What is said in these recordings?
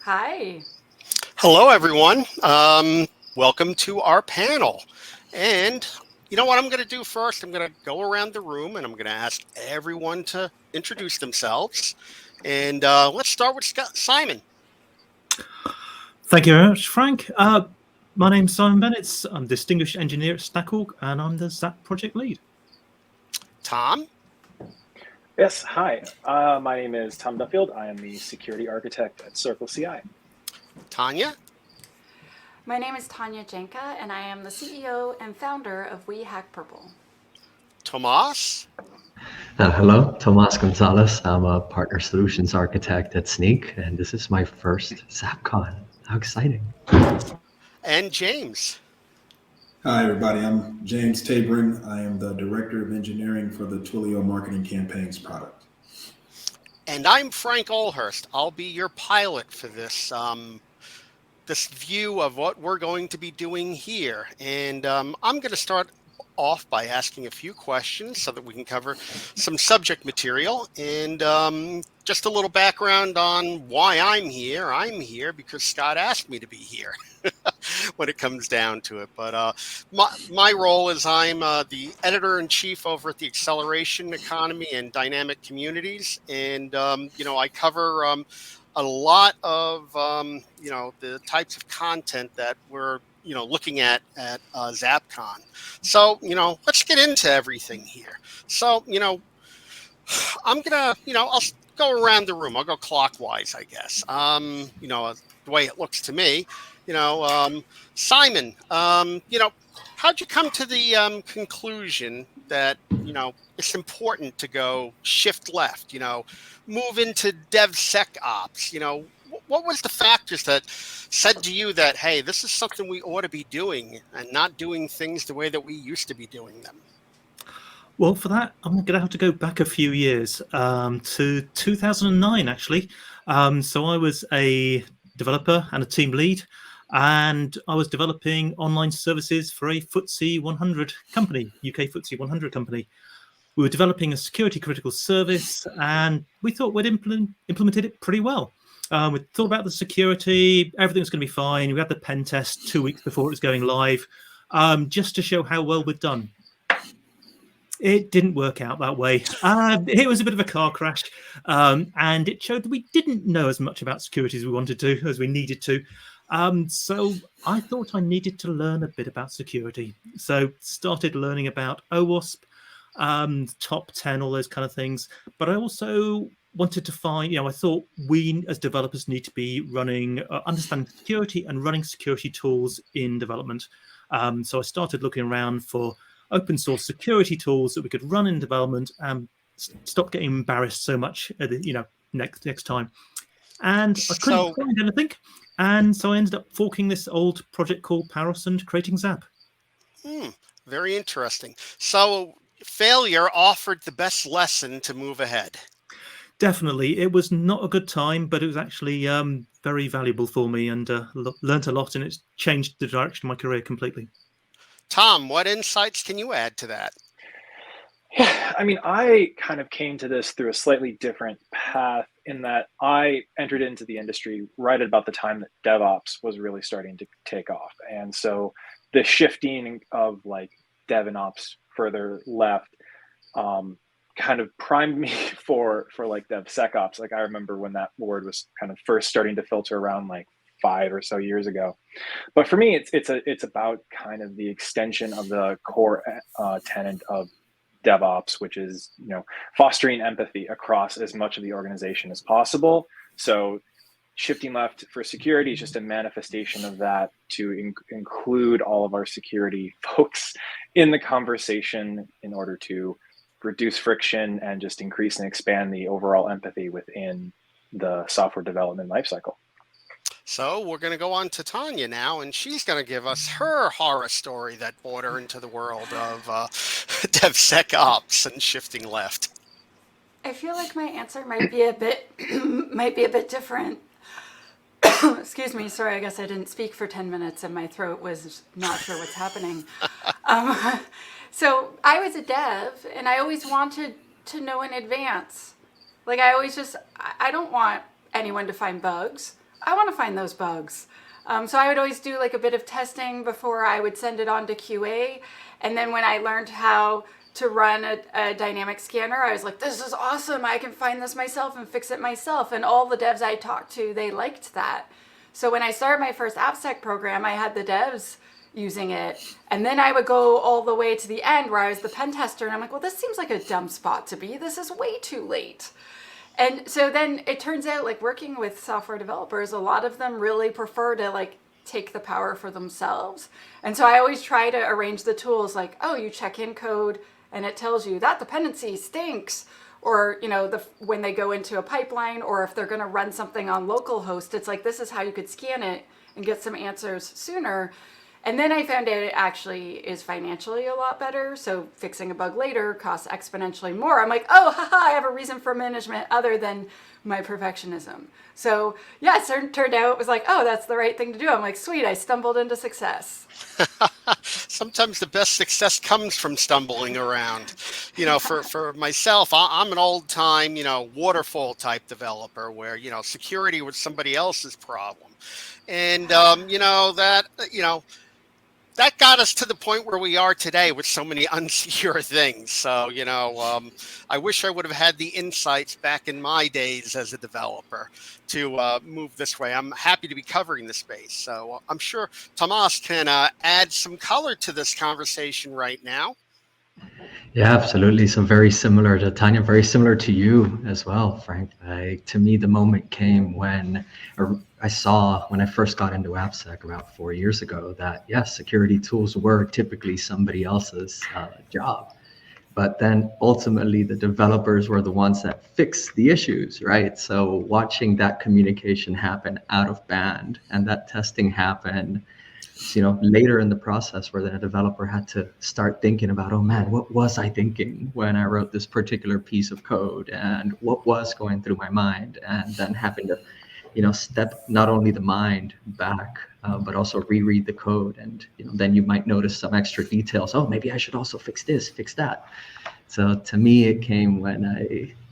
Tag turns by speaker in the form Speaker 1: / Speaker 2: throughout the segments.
Speaker 1: Hi.
Speaker 2: Hello, everyone. Welcome to our panel. And you know what I'm going to do first? I'm going to go around the room and I'm going to ask everyone to introduce themselves. And let's start with Simon.
Speaker 3: Thank you very much, Frank. My name's Simon Bennetts. I'm Distinguished Engineer at StackHawk, and I'm the ZAP project lead.
Speaker 2: Tom.
Speaker 4: Yes, hi. My name is Tom Duffield. I am the security architect at CircleCI.
Speaker 2: Tanya.
Speaker 1: My name is Tanya Janca, and I am the CEO and founder of We Hack Purple.
Speaker 2: Tomas.
Speaker 5: Hello, Tomas Gonzalez. I'm a partner solutions architect at Snyk, and this is my first ZAPCon. How exciting.
Speaker 2: And James.
Speaker 6: Hi, everybody. I'm James Tabron. I am the Director of Engineering for the Twilio Marketing Campaigns product.
Speaker 2: And I'm Frank Olhurst. I'll be your pilot for this this view of what we're going to be doing here. And I'm going to start off by asking a few questions so that we can cover some subject material and just a little background on why I'm here. I'm here because Scott asked me to be here when it comes down to it. But my role is I'm the editor-in-chief over at the Acceleration Economy and Dynamic Communities. And, I cover a lot of, the types of content that we're looking at ZAPCon. So, let's get into everything here. So, I'm gonna, I'll go around the room. I'll go clockwise, I guess. The way it looks to me, Simon, how'd you come to the conclusion that, it's important to go shift left, move into DevSecOps, what was the factors that said to you that, hey, this is something we ought to be doing and not doing things the way that we used to be doing them?
Speaker 3: Well, for that, I'm going to have to go back a few years to 2009, actually. So I was a developer and a team lead, and I was developing online services for a FTSE 100 company, UK FTSE 100 company. We were developing a security critical service, and we thought we'd implemented it pretty well. We thought about the security, everything was going to be fine. We had the pen test 2 weeks before it was going live, just to show how well we'd done. It didn't work out that way. It was a bit of a car crash, and it showed that we didn't know as much about security as we wanted to, as we needed to. So I thought I needed to learn a bit about security. So started learning about OWASP, top 10, all those kind of things. But I also wanted to find, I thought we as developers need to be running, understanding security and running security tools in development. So I started looking around for open source security tools that we could run in development and stop getting embarrassed so much, next time. And I couldn't find anything. And so I ended up forking this old project called Paros and creating ZAP.
Speaker 2: Very interesting. So failure offered the best lesson to move ahead.
Speaker 3: Definitely. It was not a good time, but it was actually very valuable for me, and learned a lot, and it's changed the direction of my career completely.
Speaker 2: Tom, what insights can you add to that?
Speaker 4: Yeah, I kind of came to this through a slightly different path in that I entered into the industry right at about the time that DevOps was really starting to take off. And so the shifting of like Dev and Ops further left kind of primed me for like DevSecOps. Like I remember when that word was kind of first starting to filter around like 5 or so years ago. But for me, it's about kind of the extension of the core tenet of DevOps, which is fostering empathy across as much of the organization as possible. So shifting left for security is just a manifestation of that, to include all of our security folks in the conversation in order to reduce friction and just increase and expand the overall empathy within the software development lifecycle.
Speaker 2: So we're going to go on to Tanya now, and she's going to give us her horror story that brought her into the world of DevSecOps and shifting left.
Speaker 1: I feel like my answer might be a bit different. Excuse me. Sorry, I guess I didn't speak for 10 minutes, and my throat was not sure what's happening. So I was a dev, and I always wanted to know in advance. Like I don't want anyone to find bugs. I want to find those bugs. So I would always do like a bit of testing before I would send it on to QA. And then when I learned how to run a dynamic scanner, I was like, this is awesome. I can find this myself and fix it myself. And all the devs I talked to, they liked that. So when I started my first AppSec program, I had the devs using it. And then I would go all the way to the end where I was the pen tester. And I'm like, well, this seems like a dumb spot to be. This is way too late. And so then it turns out, like, working with software developers, a lot of them really prefer to like take the power for themselves. And so I always try to arrange the tools like, oh, you check in code and it tells you that dependency stinks. Or, you know, when they go into a pipeline, or if they're going to run something on localhost, it's like, this is how you could scan it and get some answers sooner. And then I found out it actually is financially a lot better. So fixing a bug later costs exponentially more. I'm like, oh, haha, I have a reason for management other than my perfectionism. So yeah, it turned out it was like, oh, that's the right thing to do. I'm like, sweet, I stumbled into success.
Speaker 2: Sometimes the best success comes from stumbling around. You know, for myself, I'm an old time, you know, waterfall type developer where, you know, security was somebody else's problem. And, that got us to the point where we are today with so many unsecure things. So, I wish I would have had the insights back in my days as a developer to move this way. I'm happy to be covering the space. So I'm sure Tomas can add some color to this conversation right now.
Speaker 5: Yeah, absolutely. So very similar to Tanya, very similar to you as well, Frank. To me, the moment came when I saw, when I first got into AppSec about 4 years ago, that yes, security tools were typically somebody else's job. But then ultimately the developers were the ones that fixed the issues, right? So watching that communication happen out of band and that testing happen, later in the process where the developer had to start thinking about, oh man, what was I thinking when I wrote this particular piece of code, and what was going through my mind, and then having to, step not only the mind back, but also reread the code. And then you might notice some extra details. Oh, maybe I should also fix this, fix that. So to me, it came when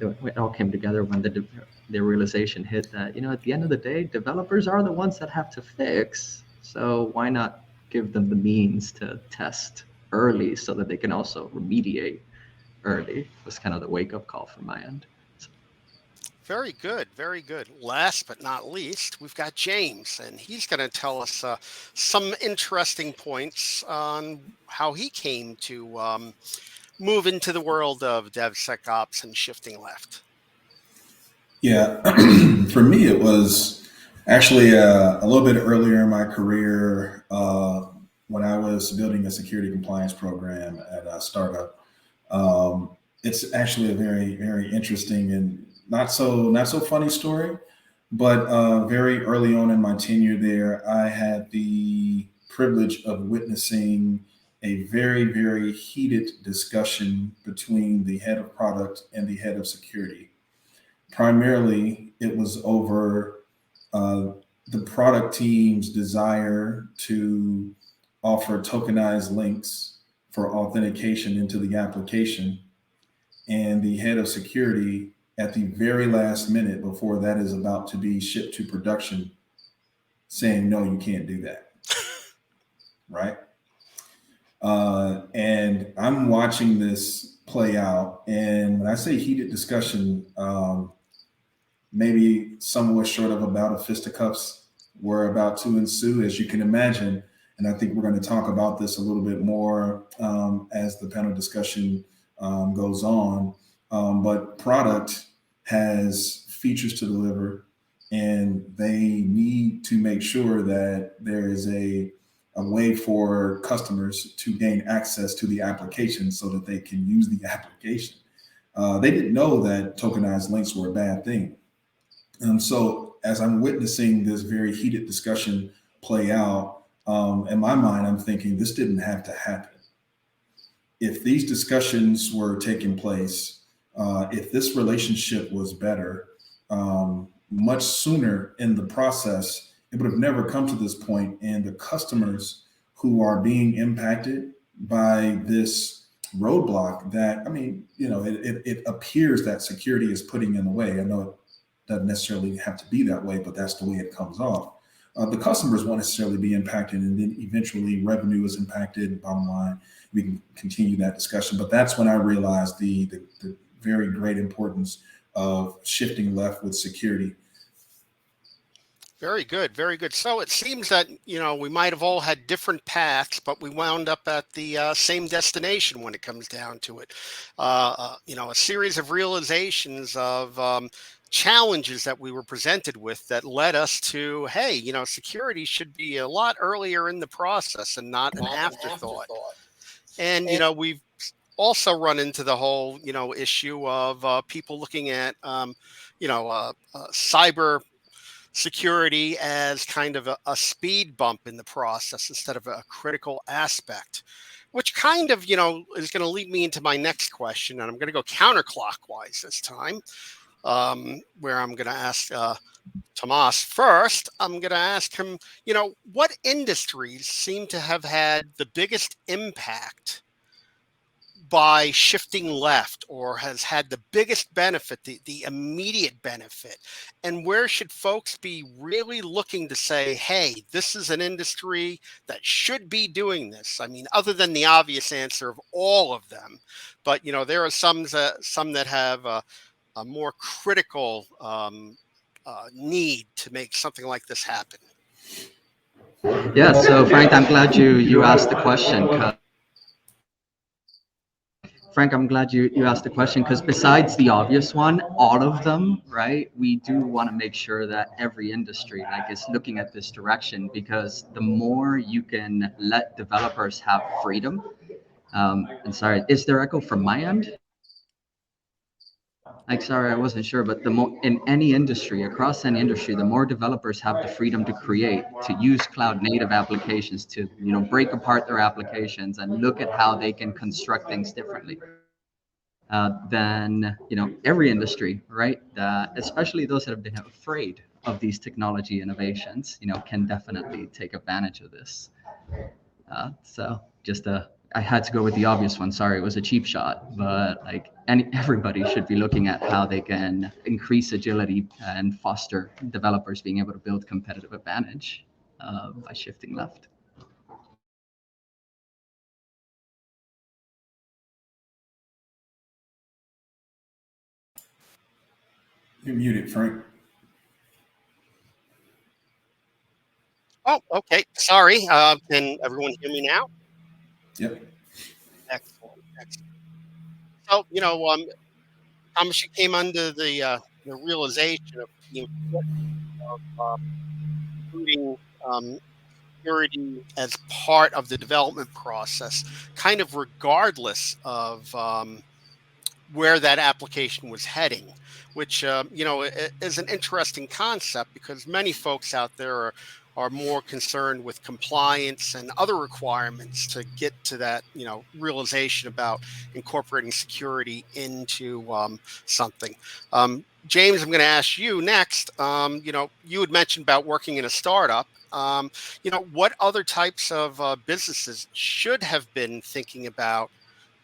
Speaker 5: it all came together when the realization hit that, at the end of the day, developers are the ones that have to fix. So why not give them the means to test early so that they can also remediate early? Was kind of the wake-up call from my end. So.
Speaker 2: Very good, very good. Last but not least, we've got James, and he's going to tell us some interesting points on how he came to move into the world of DevSecOps and shifting left.
Speaker 6: Yeah, for me, it was actually a little bit earlier in my career when I was building a security compliance program at a startup. It's actually a very, very interesting and not so funny story, but very early on in my tenure there, I had the privilege of witnessing a very, very heated discussion between the head of product and the head of security. Primarily, it was over the product team's desire to offer tokenized links for authentication into the application, and the head of security at the very last minute before that is about to be shipped to production saying, no, you can't do that. Right? And I'm watching this play out. And when I say heated discussion, maybe somewhat short of a bout of fisticuffs were about to ensue, as you can imagine. And I think we're going to talk about this a little bit more as the panel discussion goes on. But product has features to deliver, and they need to make sure that there is a way for customers to gain access to the application so that they can use the application. They didn't know that tokenized links were a bad thing. So as I'm witnessing this very heated discussion play out, in my mind, I'm thinking this didn't have to happen. If these discussions were taking place, if this relationship was better, much sooner in the process, it would have never come to this point. And the customers who are being impacted by this roadblock that, it appears that security is putting in the way. I know doesn't necessarily have to be that way, but that's the way it comes off. The customers won't necessarily be impacted, and then eventually revenue is impacted, bottom line. We can continue that discussion, but that's when I realized the very great importance of shifting left with security.
Speaker 2: Very good, very good. So it seems that, we might have all had different paths, but we wound up at the same destination when it comes down to it. A series of realizations of challenges that we were presented with that led us to, hey, security should be a lot earlier in the process and not an afterthought. And, we've also run into the whole, issue of people looking at, cyber security as kind of a speed bump in the process instead of a critical aspect, which kind of, is going to lead me into my next question. And I'm going to go counterclockwise this time, where I'm going to ask Tomas first. I'm going to ask him, what industries seem to have had the biggest impact by shifting left, or has had the biggest benefit, the immediate benefit, and where should folks be really looking to say, hey, this is an industry that should be doing this? I mean, other than the obvious answer of all of them, but there are some that have a more critical need to make something like this happen.
Speaker 5: Yeah, so Frank, I'm glad you asked the question. Frank, I'm glad you asked the question, because besides the obvious one, all of them, right, we do want to make sure that every industry is looking at this direction, because the more you can let developers have freedom, and sorry, is there echo from my end? Sorry, I wasn't sure, but the more in any industry, across any industry, the more developers have the freedom to create, to use cloud native applications, to break apart their applications and look at how they can construct things differently. Then every industry, right? Especially those that have been afraid of these technology innovations, can definitely take advantage of this. So just I had to go with the obvious one. Sorry, it was a cheap shot, but everybody should be looking at how they can increase agility and foster developers being able to build competitive advantage by shifting left.
Speaker 6: You're muted, Frank.
Speaker 2: Oh, okay. Sorry. Can everyone hear me now?
Speaker 6: Yep.
Speaker 2: Excellent. So, Thomas, you came under the realization of the importance of including security as part of the development process, kind of regardless of where that application was heading, which, is an interesting concept, because many folks out there are more concerned with compliance and other requirements to get to that, realization about incorporating security into something. James, I'm going to ask you next. You had mentioned about working in a startup. What other types of businesses should have been thinking about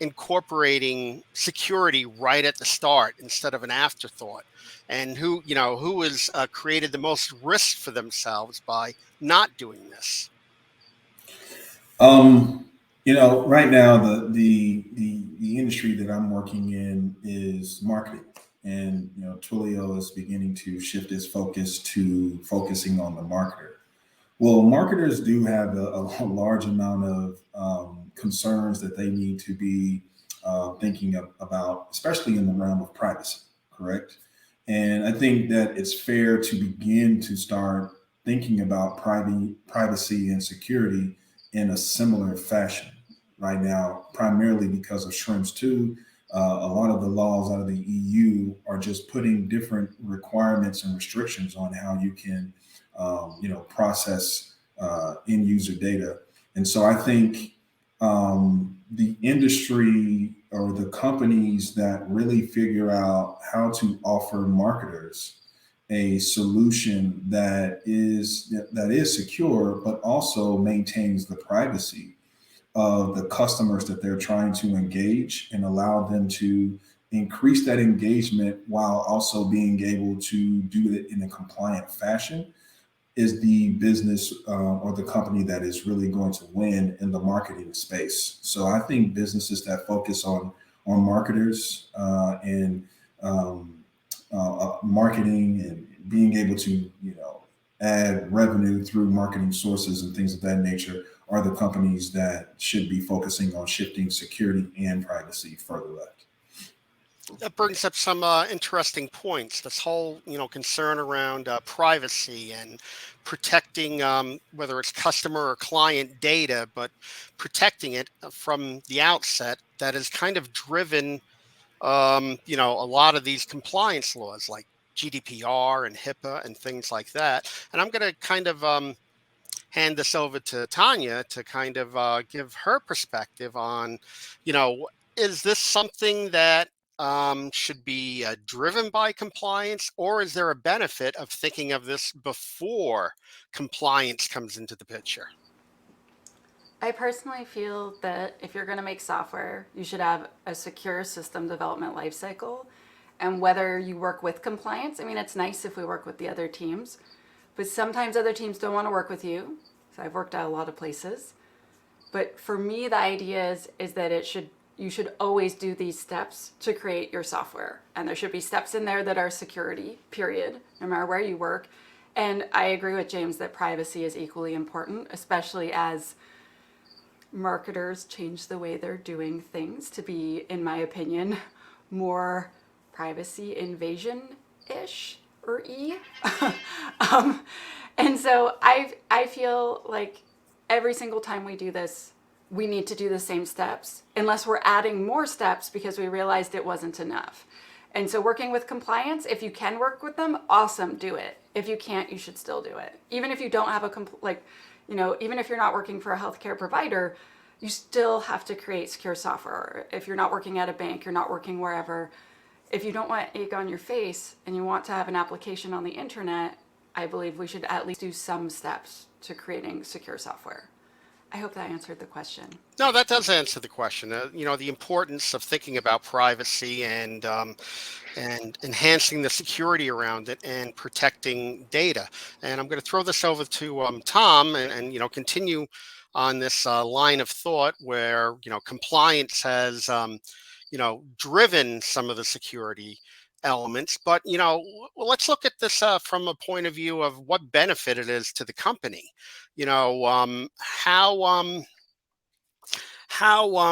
Speaker 2: incorporating security right at the start instead of an afterthought, and who has created the most risk for themselves by not doing this?
Speaker 6: Right now the industry that I'm working in is marketing, and Twilio is beginning to shift its focus to focusing on the marketer. Well, marketers do have a large amount of concerns that they need to be thinking about, especially in the realm of privacy, correct? And I think that it's fair to begin to start thinking about privacy and security in a similar fashion right now, primarily because of Shrimps 2. A lot of the laws out of the EU are just putting different requirements and restrictions on how you can process end user data. And so I think the industry or the companies that really figure out how to offer marketers a solution that is secure, but also maintains the privacy of the customers that they're trying to engage and allow them to increase that engagement while also being able to do it in a compliant fashion is the business or the company that is really going to win in the marketing space. So I think businesses that focus on marketers and marketing and being able to, add revenue through marketing sources and things of that nature are the companies that should be focusing on shifting security and privacy further left.
Speaker 2: That brings up some interesting points. This whole, concern around privacy and protecting whether it's customer or client data, but protecting it from the outset. That has kind of driven, a lot of these compliance laws like GDPR and HIPAA and things like that. And I'm going to kind of hand this over to Tanya to kind of give her perspective on, is this something that should be driven by compliance, or is there a benefit of thinking of this before compliance comes into the picture?
Speaker 1: I personally feel that if you're going to make software, you should have a secure system development lifecycle. And whether you work with compliance, I mean, it's nice if we work with the other teams, but sometimes other teams don't want to work with you. So I've worked at a lot of places. But for me, the idea is that you should always do these steps to create your software. And there should be steps in there that are security, period, no matter where you work. And I agree with James that privacy is equally important, especially as marketers change the way they're doing things to be, in my opinion, more privacy invasion-ish or and so I feel like every single time we do this, we need to do the same steps, unless we're adding more steps because we realized it wasn't enough. And so working with compliance, if you can work with them, awesome, do it. If you can't, you should still do it. Even if you don't have even if you're not working for a healthcare provider, you still have to create secure software. If you're not working at a bank, you're not working wherever. If you don't want egg on your face and you want to have an application on the internet, I believe we should at least do some steps to creating secure software. I hope that answered the question.
Speaker 2: No, that does answer the question. The importance of thinking about privacy and enhancing the security around it and protecting data. And I'm going to throw this over to Tom and continue on this line of thought where compliance has driven some of the security elements, but let's look at this from a point of view of what benefit it is to the company. How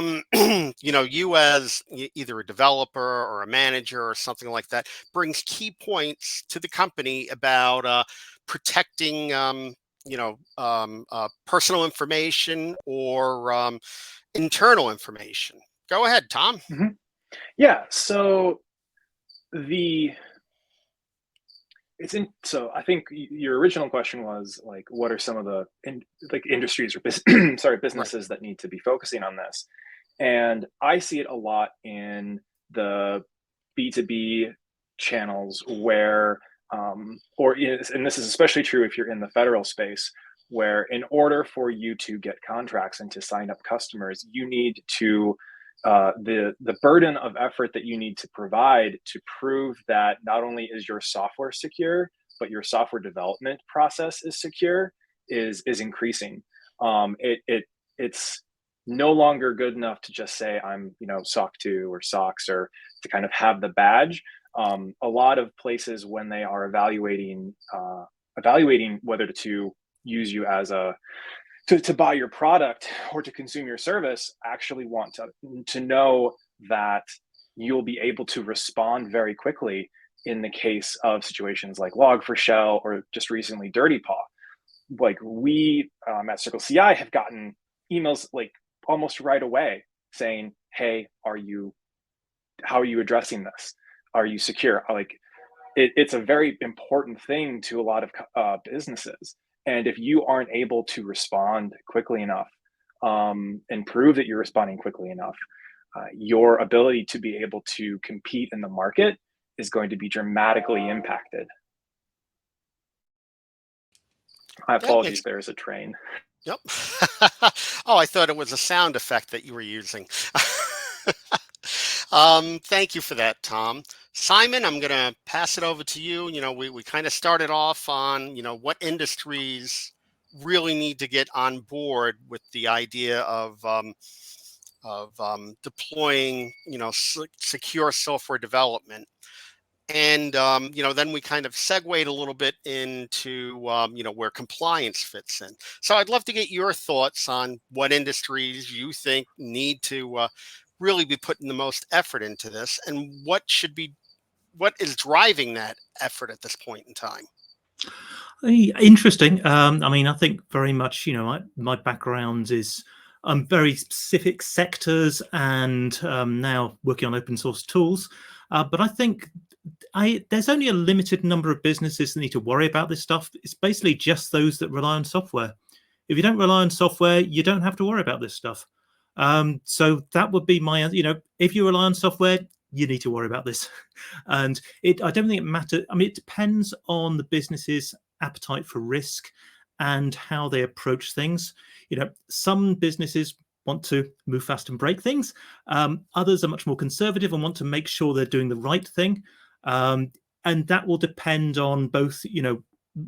Speaker 2: you as either a developer or a manager or something like that brings key points to the company about protecting personal information or internal information. Go ahead, Tom.
Speaker 4: Mm-hmm. Yeah. So so I think your original question was like, what are some of the industries or businesses that need to be focusing on this? And I see it a lot in the B2B channels where, and this is especially true if you're in the federal space, where in order for you to get contracts and to sign up customers, you need to the burden of effort that you need to provide to prove that not only is your software secure, but your software development process is secure is increasing. It's no longer good enough to just say I'm SOC 2 or SOX or to kind of have the badge. A lot of places when they are evaluating whether to use you as to buy your product or to consume your service actually want to know that you'll be able to respond very quickly in the case of situations like Log4Shell or just recently Dirty Paw. Like we at CircleCI have gotten emails like almost right away saying, hey, how are you addressing this? Are you secure? Like it's a very important thing to a lot of businesses. And if you aren't able to respond quickly enough and prove that you're responding quickly enough, your ability to be able to compete in the market is going to be dramatically impacted. I apologize, there's a train.
Speaker 2: Yep. Oh, I thought it was a sound effect that you were using. Thank you for that, Tom. Simon, I'm going to pass it over to you. We kind of started off on, what industries really need to get on board with the idea of deploying, secure software development. And, then we kind of segued a little bit into, where compliance fits in. So I'd love to get your thoughts on what industries you think need to really be putting the most effort into this, and what is driving that effort at this point in time.
Speaker 3: Interesting. I mean, I think very much, my background is very specific sectors and now working on open source tools. But I think there's only a limited number of businesses that need to worry about this stuff. It's basically just those that rely on software. If you don't rely on software, you don't have to worry about this stuff. So that would be my, if you rely on software, you need to worry about this. And I don't think it matters. I mean, it depends on the business's appetite for risk and how they approach things. Some businesses want to move fast and break things. Others are much more conservative and want to make sure they're doing the right thing. And that will depend on both,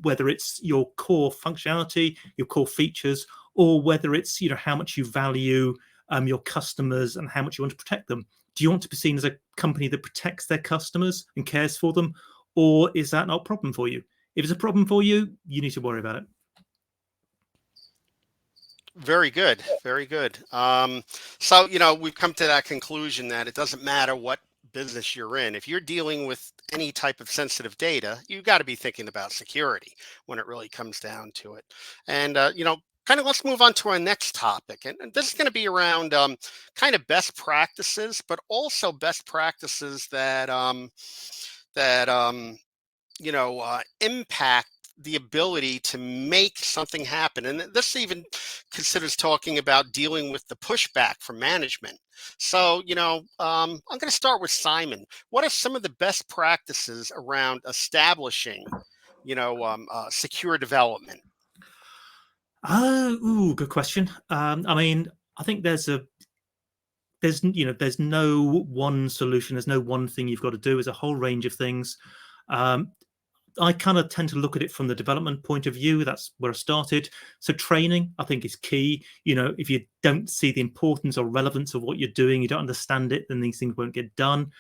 Speaker 3: whether it's your core functionality, your core features, or whether it's, how much you value your customers and how much you want to protect them. Do you want to be seen as a company that protects their customers and cares for them? Or is that not a problem for you? If it's a problem for you, you need to worry about it.
Speaker 2: Very good. Very good. So, we've come to that conclusion that it doesn't matter what business you're in. If you're dealing with any type of sensitive data, you've got to be thinking about security when it really comes down to it. And, kind of let's move on to our next topic. And this is going to be around kind of best practices, but also best practices that, impact the ability to make something happen. And this even considers talking about dealing with the pushback from management. So, I'm going to start with Simon. What are some of the best practices around establishing, secure development?
Speaker 3: Good question. I mean, I think there's no one solution. There's no one thing you've got to do. There's a whole range of things. I kind of tend to look at it from the development point of view. That's where I started. So training, I think, is key. If you don't see the importance or relevance of what you're doing, you don't understand it, then these things won't get done.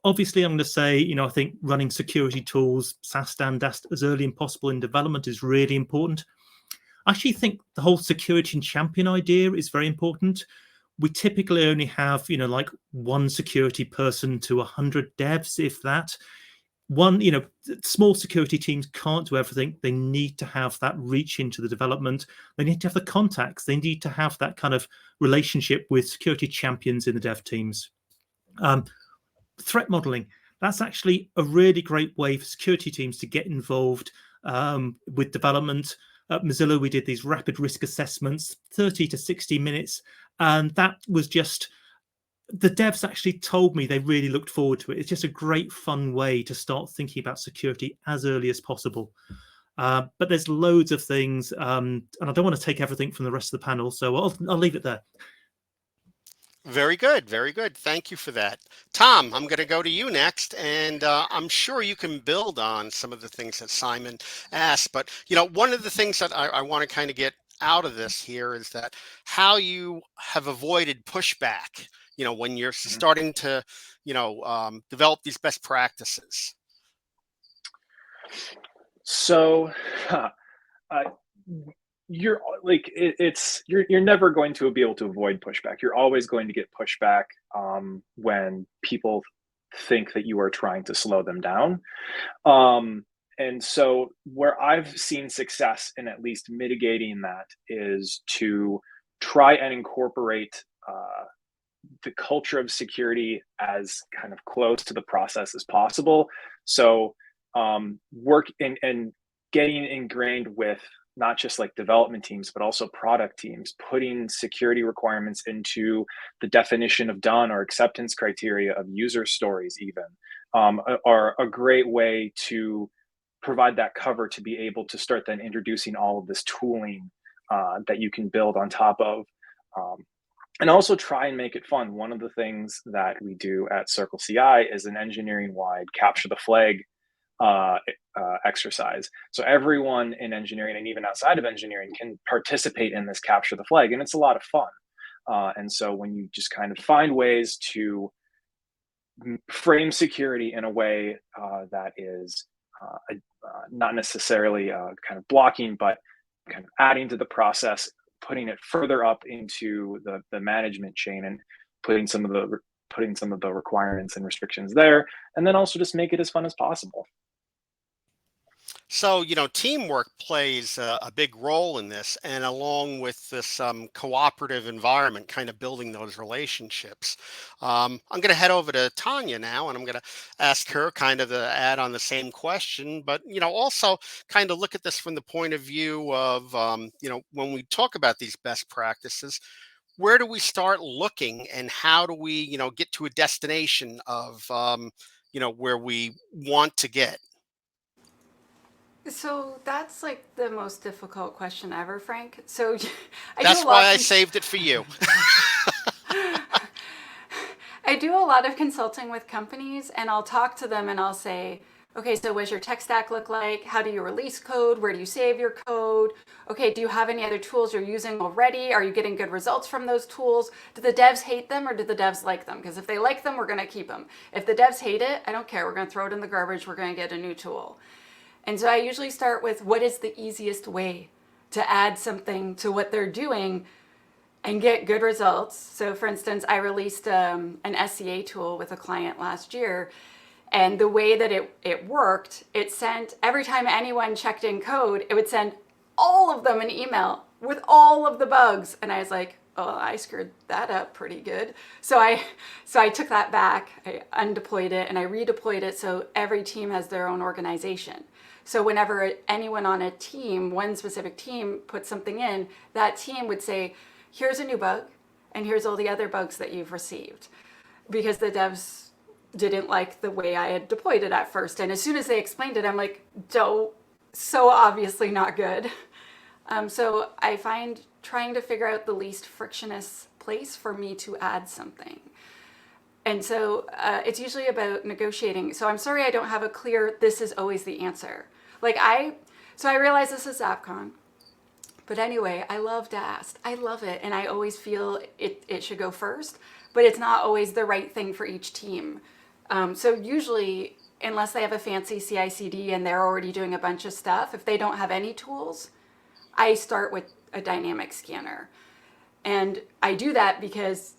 Speaker 3: Obviously, I'm going to say, I think running security tools, SaaS standards as early as possible in development is really important. I actually think the whole security and champion idea is very important. We typically only have, like one security person to 100 devs, if that. Small security teams can't do everything. They need to have that reach into the development. They need to have the contacts. They need to have that kind of relationship with security champions in the dev teams. Threat modeling. That's actually a really great way for security teams to get involved with development. At Mozilla, we did these rapid risk assessments, 30 to 60 minutes. And that was just, the devs actually told me they really looked forward to it. It's just a great, fun way to start thinking about security as early as possible. But there's loads of things, and I don't want to take everything from the rest of the panel, so I'll leave it there.
Speaker 2: Very good. Very good. Thank you for that. Tom, I'm going to go to you next, and I'm sure you can build on some of the things that Simon asked. But, one of the things that I want to kind of get out of this here is that how you have avoided pushback, when you're starting to, develop these best practices.
Speaker 4: So, you're never going to be able to avoid pushback. You're always going to get pushback when people think that you are trying to slow them down. And so where I've seen success in at least mitigating that is to try and incorporate the culture of security as kind of close to the process as possible. So work and getting ingrained with not just like development teams, but also product teams, putting security requirements into the definition of done or acceptance criteria of user stories even are a great way to provide that cover to be able to start then introducing all of this tooling that you can build on top of. and also try and make it fun. One of the things that we do at CircleCI is an engineering-wide capture the flag exercise. So everyone in engineering and even outside of engineering can participate in this capture the flag, and it's a lot of fun. And so when you just kind of find ways to frame security in a way that is not necessarily kind of blocking, but kind of adding to the process, putting it further up into the management chain, and putting some of the requirements and restrictions there, and then also just make it as fun as possible.
Speaker 2: So, teamwork plays a big role in this, and along with this cooperative environment, kind of building those relationships. I'm going to head over to Tanya now, and I'm going to ask her kind of to add on the same question, but, also kind of look at this from the point of view of, when we talk about these best practices, where do we start looking, and how do we, get to a destination of, where we want to get?
Speaker 1: So that's like the most difficult question ever, Frank. So I do a
Speaker 2: That's why
Speaker 1: lot.
Speaker 2: I saved it for you.
Speaker 1: I do a lot of consulting with companies, and I'll talk to them and I'll say, okay, so what does your tech stack look like? How do you release code? Where do you save your code? Okay, do you have any other tools you're using already? Are you getting good results from those tools? Do the devs hate them or do the devs like them? Because if they like them, we're going to keep them. If the devs hate it, I don't care. We're going to throw it in the garbage. We're going to get a new tool. And so I usually start with what is the easiest way to add something to what they're doing and get good results. So for instance, I released an SCA tool with a client last year, and the way that it worked, it sent, every time anyone checked in code, it would send all of them an email with all of the bugs. And I was like, oh, I screwed that up pretty good. So I took that back, I undeployed it, and I redeployed it so every team has their own organization. So whenever anyone on a team, one specific team, put something in, that team would say, here's a new bug, and here's all the other bugs that you've received. Because the devs didn't like the way I had deployed it at first. And as soon as they explained it, I'm like, so obviously not good. So I find trying to figure out the least frictionless place for me to add something. And so it's usually about negotiating. So I'm sorry I don't have a clear, this is always the answer. So I realize this is ZAPCon. But anyway, I love DAST. I love it. And I always feel it should go first. But it's not always the right thing for each team. So usually, unless they have a fancy CI/CD and they're already doing a bunch of stuff, if they don't have any tools, I start with a dynamic scanner. And I do that because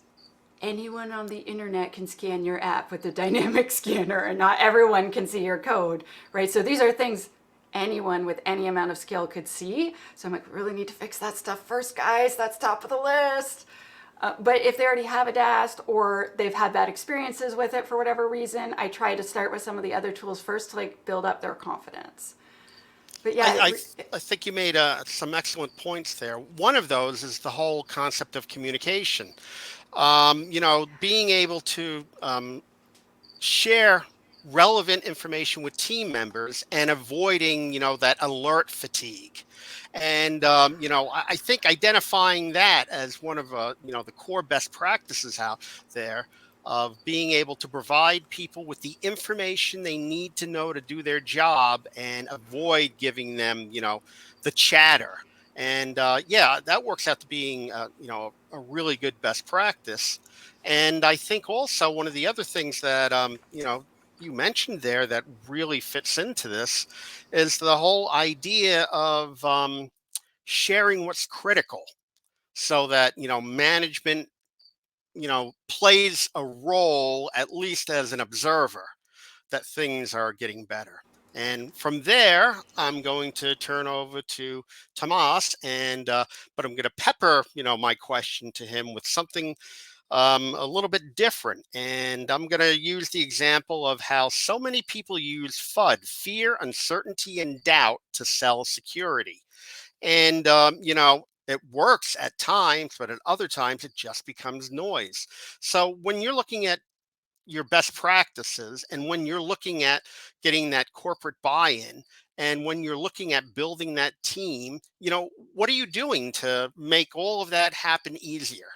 Speaker 1: anyone on the internet can scan your app with the dynamic scanner, and not everyone can see your code, right? So these are things anyone with any amount of skill could see. So I'm like, really need to fix that stuff first, guys. That's top of the list. But if they already have a DAST or they've had bad experiences with it for whatever reason, I try to start with some of the other tools first to build up their confidence. But yeah,
Speaker 2: I think you made some excellent points there. One of those is the whole concept of communication. Being able to share relevant information with team members and avoiding, that alert fatigue. And, I think identifying that as one of, the core best practices out there of being able to provide people with the information they need to know to do their job and avoid giving them, the chatter. And that works out to being, a really good best practice. And I think also one of the other things that, you mentioned there that really fits into this is the whole idea of sharing what's critical so that, management, plays a role at least as an observer that things are getting better. And from there, I'm going to turn over to Tomas, and but I'm going to pepper, my question to him with something a little bit different. And I'm going to use the example of how so many people use FUD, fear, uncertainty, and doubt, to sell security. And, it works at times, but at other times it just becomes noise. So when you're looking at your best practices, and when you're looking at getting that corporate buy-in, and when you're looking at building that team, what are you doing to make all of that happen easier?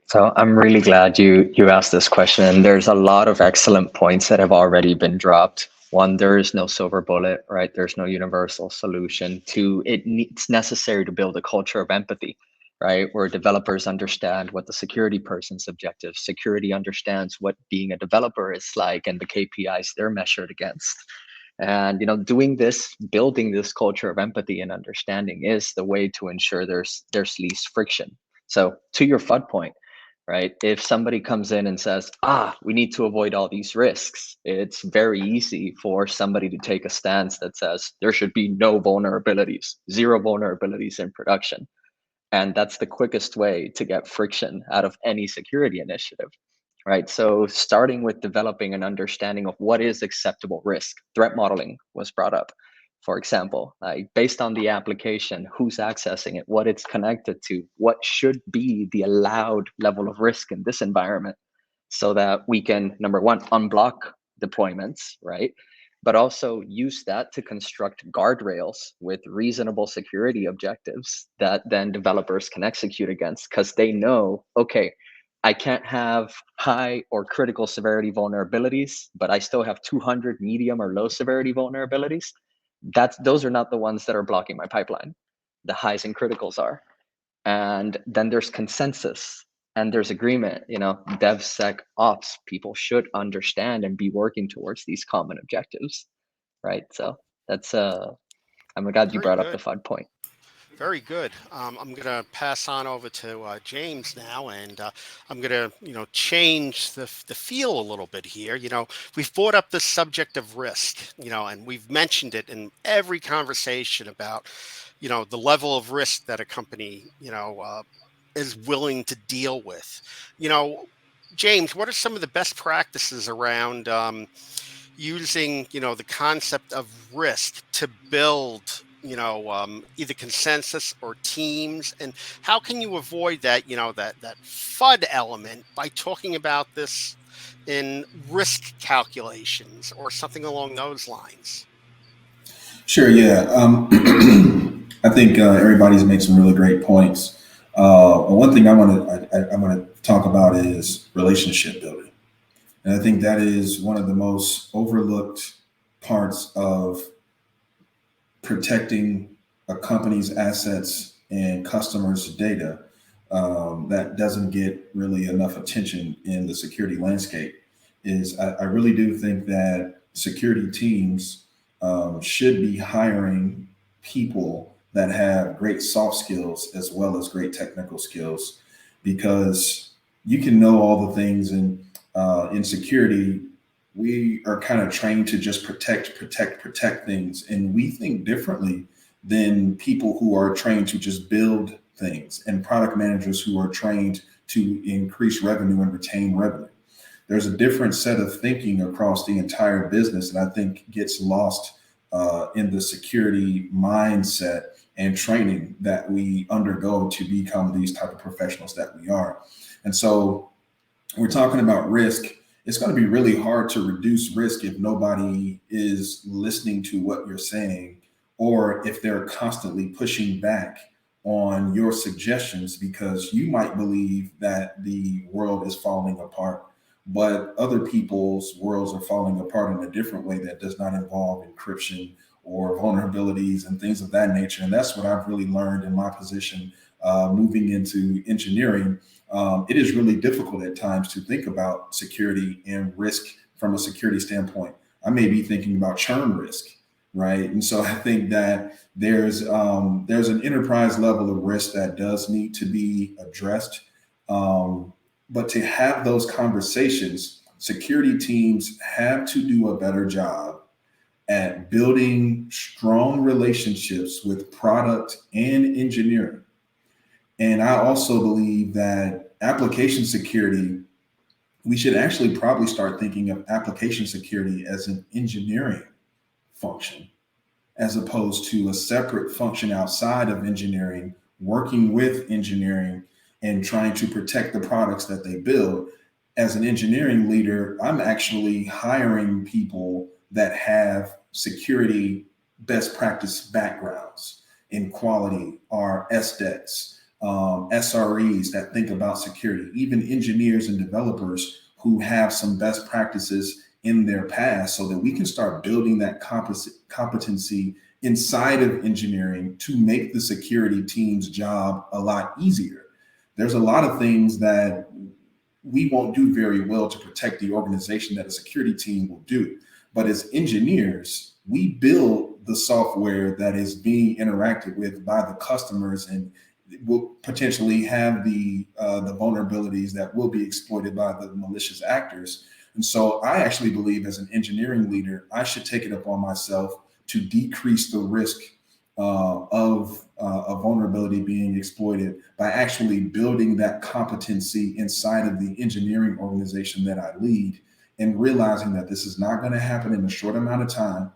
Speaker 5: So I'm really glad you asked this question. And there's a lot of excellent points that have already been dropped. One, there is no silver bullet, right? There's no universal solution. Two, it's necessary to build a culture of empathy, right? Where developers understand what the security person's objectives, security understands what being a developer is like and the KPIs they're measured against. And doing this, building this culture of empathy and understanding is the way to ensure there's least friction. So to your FUD point, right? If somebody comes in and says, we need to avoid all these risks, it's very easy for somebody to take a stance that says there should be no vulnerabilities, zero vulnerabilities in production. And that's the quickest way to get friction out of any security initiative, right? So starting with developing an understanding of what is acceptable risk, threat modeling was brought up. For example, like based on the application, who's accessing it, what it's connected to, what should be the allowed level of risk in this environment, so that we can, number one, unblock deployments, right? But also use that to construct guardrails with reasonable security objectives that then developers can execute against, because they know, okay, I can't have high or critical severity vulnerabilities, but I still have 200 medium or low severity vulnerabilities. Those are not the ones that are blocking my pipeline. The highs and criticals are. And then there's consensus and there's agreement. DevSecOps people should understand and be working towards these common objectives, right? So that's I'm glad you
Speaker 2: Very
Speaker 5: brought up
Speaker 2: good.
Speaker 5: the FUD point.
Speaker 2: Very good. I'm going to pass on over to James now, and I'm going to, change the feel a little bit here. We've brought up the subject of risk, and we've mentioned it in every conversation about, the level of risk that a company, is willing to deal with. James, what are some of the best practices around using, the concept of risk to build either consensus or teams, and how can you avoid that that FUD element by talking about this in risk calculations or something along those lines?
Speaker 6: Sure, yeah. I think everybody's made some really great points. One thing I want to talk about is relationship building, and I think that is one of the most overlooked parts of protecting a company's assets and customers' data that doesn't get really enough attention in the security landscape. I really do think that security teams should be hiring people that have great soft skills as well as great technical skills, because you can know all the things in security. We are kind of trained to just protect things, and we think differently than people who are trained to just build things, and product managers who are trained to increase revenue and retain revenue. There's a different set of thinking across the entire business, and I think gets lost in the security mindset and training that we undergo to become these type of professionals that we are. And so we're talking about risk. It's going to be really hard to reduce risk if nobody is listening to what you're saying, or if they're constantly pushing back on your suggestions, because you might believe that the world is falling apart, but other people's worlds are falling apart in a different way that does not involve encryption or vulnerabilities and things of that nature. And that's what I've really learned in my position moving into engineering. It is really difficult at times to think about security and risk from a security standpoint. I may be thinking about churn risk, right? And so I think that there's an enterprise level of risk that does need to be addressed. But to have those conversations, security teams have to do a better job at building strong relationships with product and engineering. And I also believe that application security, we should actually probably start thinking of application security as an engineering function, as opposed to a separate function outside of engineering, working with engineering and trying to protect the products that they build. As an engineering leader, I'm actually hiring people that have security best practice backgrounds in quality, are SDETs, SREs that think about security, even engineers and developers who have some best practices in their past, so that we can start building that competency inside of engineering to make the security team's job a lot easier. There's a lot of things that we won't do very well to protect the organization that a security team will do. But as engineers, we build the software that is being interacted with by the customers and will potentially have the vulnerabilities that will be exploited by the malicious actors. And so I actually believe, as an engineering leader, I should take it upon myself to decrease the risk of a vulnerability being exploited by actually building that competency inside of the engineering organization that I lead, and realizing that this is not going to happen in a short amount of time.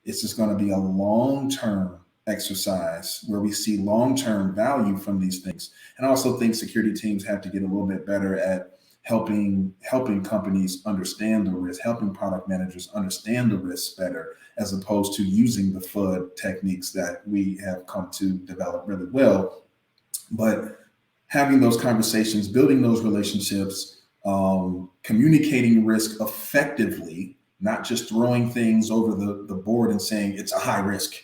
Speaker 6: It's just going to be a long-term exercise where we see long-term value from these things. And I also think security teams have to get a little bit better at helping companies understand the risk, helping product managers understand the risks better, as opposed to using the FUD techniques that we have come to develop really well. But having those conversations, building those relationships, communicating risk effectively, not just throwing things over the board and saying it's a high risk.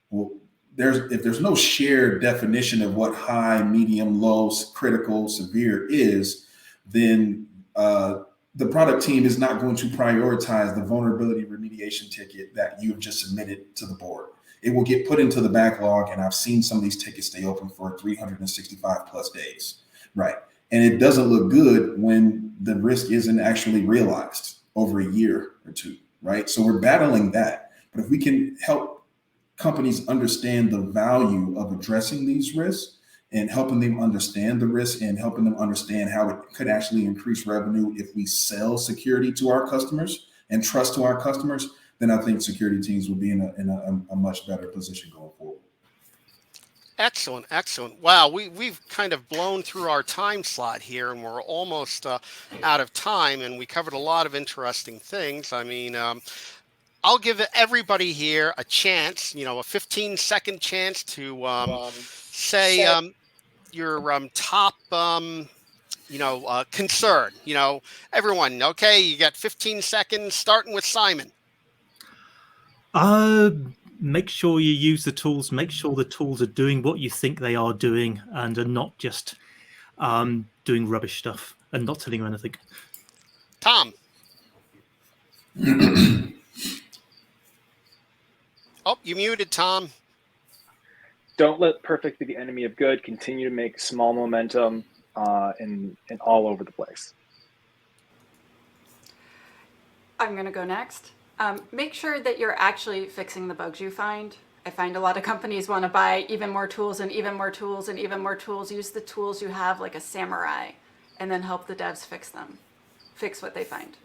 Speaker 6: Well, if there's no shared definition of what high, medium, low, critical, severe is, then the product team is not going to prioritize the vulnerability remediation ticket that you've just submitted to the board. It will get put into the backlog, and I've seen some of these tickets stay open for 365 plus days, right? And it doesn't look good when the risk isn't actually realized over a year or two, right? So we're battling that. But if we can help companies understand the value of addressing these risks and helping them understand the risk and helping them understand how it could actually increase revenue if we sell security to our customers and trust to our customers, then I think security teams will be in a much better position going forward.
Speaker 2: Excellent, excellent. Wow, we've kind of blown through our time slot here, and we're almost out of time, and we covered a lot of interesting things. I mean, I'll give everybody here a chance, a 15-second chance to say your top, concern. Everyone, okay, you got 15 seconds, starting with Simon.
Speaker 3: Make sure you use the tools. Make sure the tools are doing what you think they are doing and are not just doing rubbish stuff and not telling you anything.
Speaker 2: Tom. Oh, you muted, Tom.
Speaker 4: Don't let perfect be the enemy of good. Continue to make small momentum in all over the place.
Speaker 1: I'm going to go next. Make sure that you're actually fixing the bugs you find. I find a lot of companies want to buy even more tools and even more tools and even more tools. Use the tools you have like a samurai, and then help the devs fix them. Fix what they find.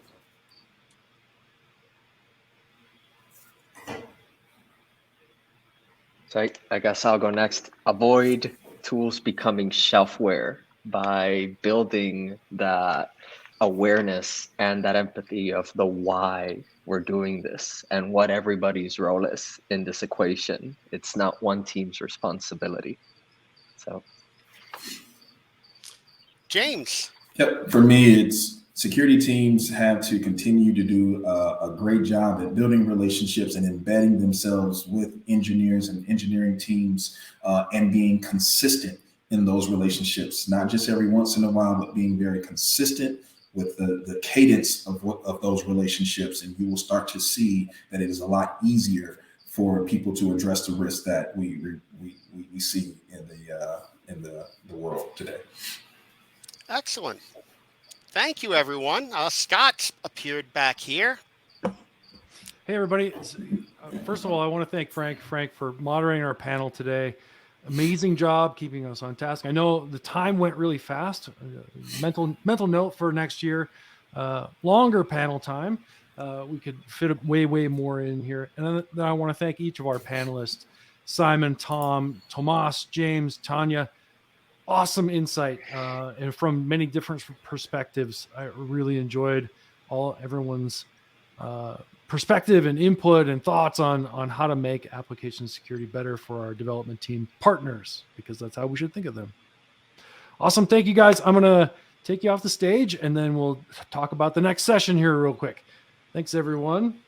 Speaker 7: So I guess I'll go next. Avoid tools becoming shelfware by building that awareness and that empathy of the why we're doing this and what everybody's role is in this equation. It's not one team's responsibility. So,
Speaker 2: James.
Speaker 6: Yep. For me, it's security teams have to continue to do a great job at building relationships and embedding themselves with engineers and engineering teams and being consistent in those relationships, not just every once in a while, but being very consistent with the cadence of those relationships. And you will start to see that it is a lot easier for people to address the risks that we see in the world today.
Speaker 2: Excellent. Thank you, everyone. Scott appeared back here.
Speaker 8: Hey, everybody. First of all, I want to thank Frank for moderating our panel today. Amazing job keeping us on task. I know the time went really fast. Mental note for next year, longer panel time. We could fit way more in here. And then I want to thank each of our panelists, Simon, Tom, Tomas, James, Tanya. Awesome insight and from many different perspectives. I really enjoyed everyone's perspective and input and thoughts on how to make application security better for our development team partners, because that's how we should think of them. Awesome. Thank you, guys. I'm going to take you off the stage, and then we'll talk about the next session here real quick. Thanks, everyone.